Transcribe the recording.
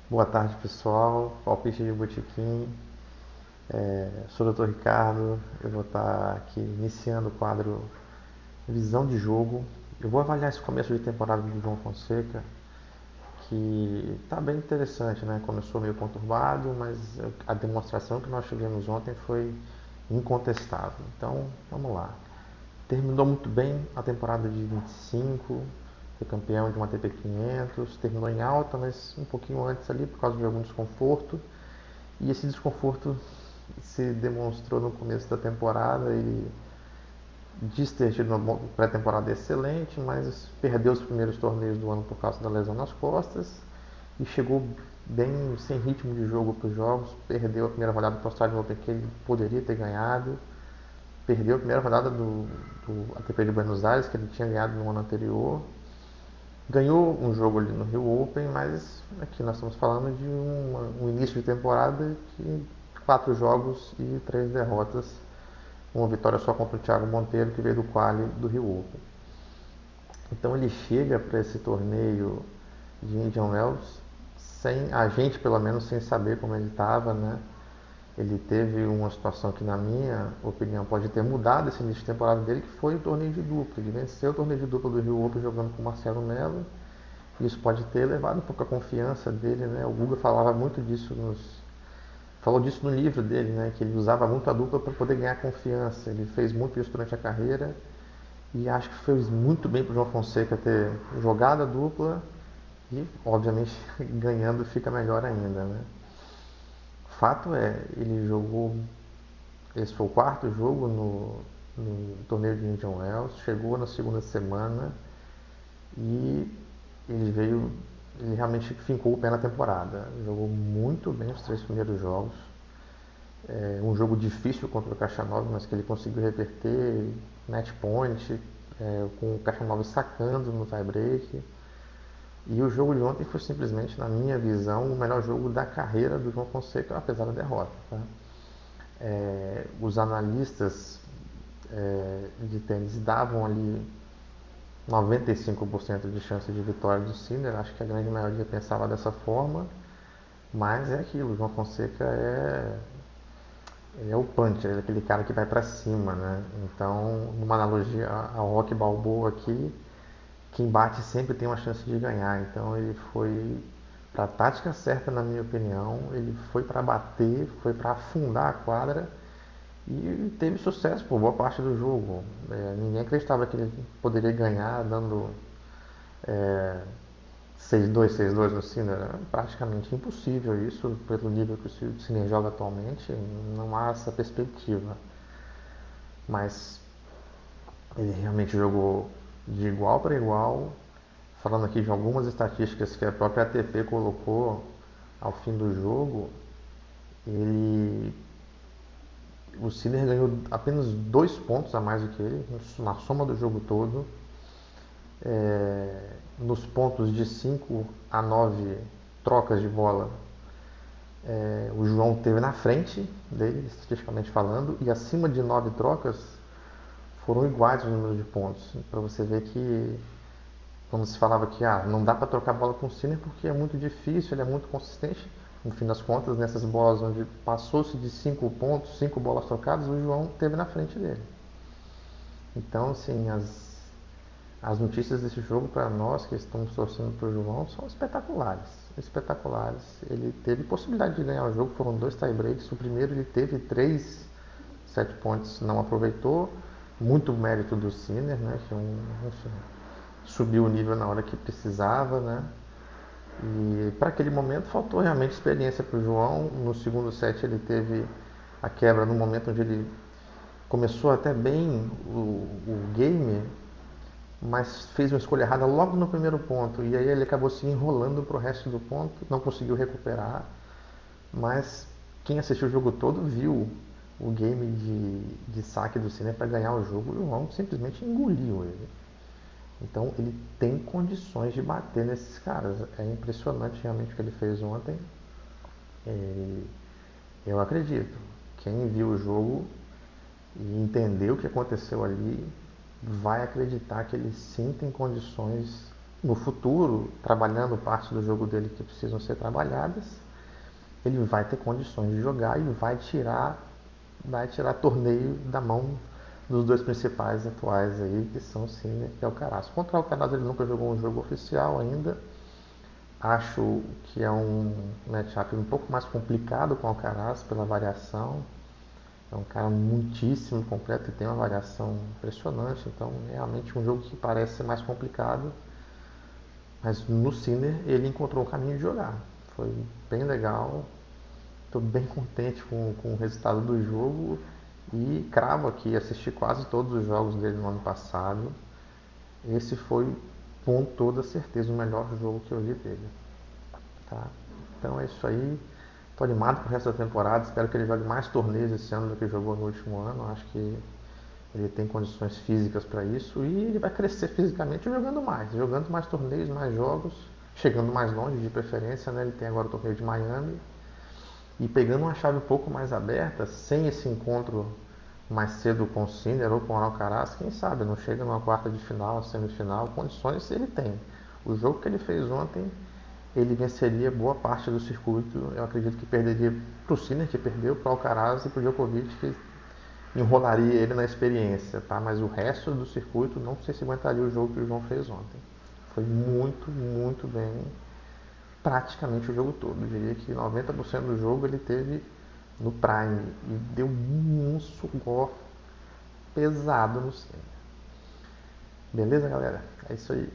Boa tarde, pessoal. Palpite de Botequim. Sou o Dr. Ricardo. Eu vou estar aqui iniciando o quadro Visão de Jogo. Eu vou avaliar esse começo de temporada do João Fonseca, que está bem interessante, né? Começou meio conturbado, mas a demonstração que nós tivemos ontem foi incontestável. Então, vamos lá. Terminou muito bem a temporada de 25, foi campeão de uma ATP 500, terminou em alta, mas um pouquinho antes ali por causa de algum desconforto. E esse desconforto se demonstrou no começo da temporada. Ele diz ter tido uma pré-temporada excelente, mas perdeu os primeiros torneios do ano por causa da lesão nas costas e chegou bem sem ritmo de jogo para os jogos. Perdeu a primeira rodada do Australian Open que ele poderia ter ganhado. Perdeu a primeira rodada do ATP de Buenos Aires, que ele tinha ganhado no ano anterior. Ganhou um jogo ali no Rio Open, mas aqui nós estamos falando de um início de temporada de 4 jogos e 3 derrotas. Uma vitória só contra o Thiago Monteiro, que veio do quali do Rio Open. Então ele chega para esse torneio de Indian Wells, sem a gente pelo menos sem saber como ele estava, né? Ele teve uma situação que, na minha opinião, pode ter mudado esse início de temporada dele, que foi o torneio de dupla. Ele venceu o torneio de dupla do Rio Open jogando com o Marcelo Melo. Isso pode ter elevado um pouco a confiança dele, né? O Guga falava muito disso falou disso no livro dele, né? Que ele usava muito a dupla para poder ganhar confiança. Ele fez muito isso durante a carreira e acho que fez muito bem para o João Fonseca ter jogado a dupla e, obviamente, ganhando fica melhor ainda, né? Fato é, ele jogou. Esse foi o quarto jogo no torneio de Indian Wells. Chegou na segunda semana e ele veio. Ele realmente fincou o pé na temporada. Jogou muito bem os 3 primeiros jogos. Um jogo difícil contra o Khachanov, mas que ele conseguiu reverter match point, com o Khachanov sacando no tie-break. E o jogo de ontem foi simplesmente, na minha visão, o melhor jogo da carreira do João Fonseca, apesar da derrota. Tá? Os analistas de tênis davam ali 95% de chance de vitória do Sinner. Acho que a grande maioria pensava dessa forma, mas é aquilo, o João Fonseca ele é o puncher, ele é aquele cara que vai para cima, né? Então, numa analogia ao Rock Balboa aqui, quem bate sempre tem uma chance de ganhar. Então, ele foi para a tática certa, na minha opinião. Ele foi para bater, foi para afundar a quadra e teve sucesso por boa parte do jogo. Ninguém acreditava que ele poderia ganhar dando 6-2, 6-2 no Sinner. É praticamente impossível isso, pelo nível que o Sinner joga atualmente. Não há essa perspectiva. Mas ele realmente jogou de igual para igual. Falando aqui de algumas estatísticas que a própria ATP colocou ao fim do jogo, ele, o Sinner ganhou apenas 2 pontos a mais do que ele na soma do jogo todo. Nos pontos de 5 a 9 trocas de bola, o João teve na frente dele, estatisticamente falando, e acima de 9 trocas foram iguais o número de pontos. Para você ver que, quando se falava que não dá para trocar bola com o Sinner porque é muito difícil, ele é muito consistente, no fim das contas, nessas bolas onde passou-se de 5 pontos, 5 bolas trocadas, o João teve na frente dele. Então, assim, as notícias desse jogo para nós que estamos torcendo para o João são espetaculares. Espetaculares. Ele teve possibilidade de ganhar o jogo, foram 2 tie-breaks. O primeiro ele teve 3 set points, não aproveitou. Muito mérito do Sinner, né? Que enfim, subiu o nível na hora que precisava, né? E para aquele momento faltou realmente experiência para o João. No segundo set ele teve a quebra no momento onde ele começou até bem o game, mas fez uma escolha errada logo no primeiro ponto. E aí ele acabou se enrolando para o resto do ponto, não conseguiu recuperar. Mas quem assistiu o jogo todo viu o game de saque do Sinner para ganhar o jogo. O João simplesmente engoliu ele. Então ele tem condições de bater nesses caras. É impressionante realmente o que ele fez ontem. Eu acredito. Quem viu o jogo e entendeu o que aconteceu ali vai acreditar que ele sim tem condições no futuro, trabalhando parte do jogo dele que precisam ser trabalhadas, ele vai ter condições de jogar e vai tirar torneio da mão dos dois principais atuais aí, que são o Sinner e Alcaraz. Contra o Alcaraz ele nunca jogou um jogo oficial ainda. Acho que é um matchup um pouco mais complicado com o Alcaraz pela variação. É um cara muitíssimo completo e tem uma variação impressionante. Então, realmente um jogo que parece ser mais complicado. Mas no Sinner ele encontrou um caminho de jogar. Foi bem legal. Estou bem contente com o resultado do jogo. E cravo aqui, assisti quase todos os jogos dele no ano passado. Esse foi, com toda certeza, o melhor jogo que eu vi dele. Tá? Então é isso aí. Estou animado para o resto da temporada. Espero que ele jogue mais torneios esse ano do que jogou no último ano. Acho que ele tem condições físicas para isso e ele vai crescer fisicamente jogando mais torneios, mais jogos, chegando mais longe de preferência. Né? Ele tem agora o torneio de Miami e pegando uma chave um pouco mais aberta, sem esse encontro mais cedo com o Sinner ou com o Alcaraz, quem sabe não chega numa quarta de final, semifinal, condições ele tem. O jogo que ele fez ontem, ele venceria boa parte do circuito. Eu acredito que perderia para o Sinner, que perdeu, para o Alcaraz e para o Djokovic, que enrolaria ele na experiência, tá? Mas o resto do circuito não sei se aguentaria o jogo que o João fez ontem. Foi muito, muito bem, praticamente o jogo todo. Eu diria que 90% do jogo ele teve no Prime e deu um suor pesado no Senna. Beleza, galera? É isso aí.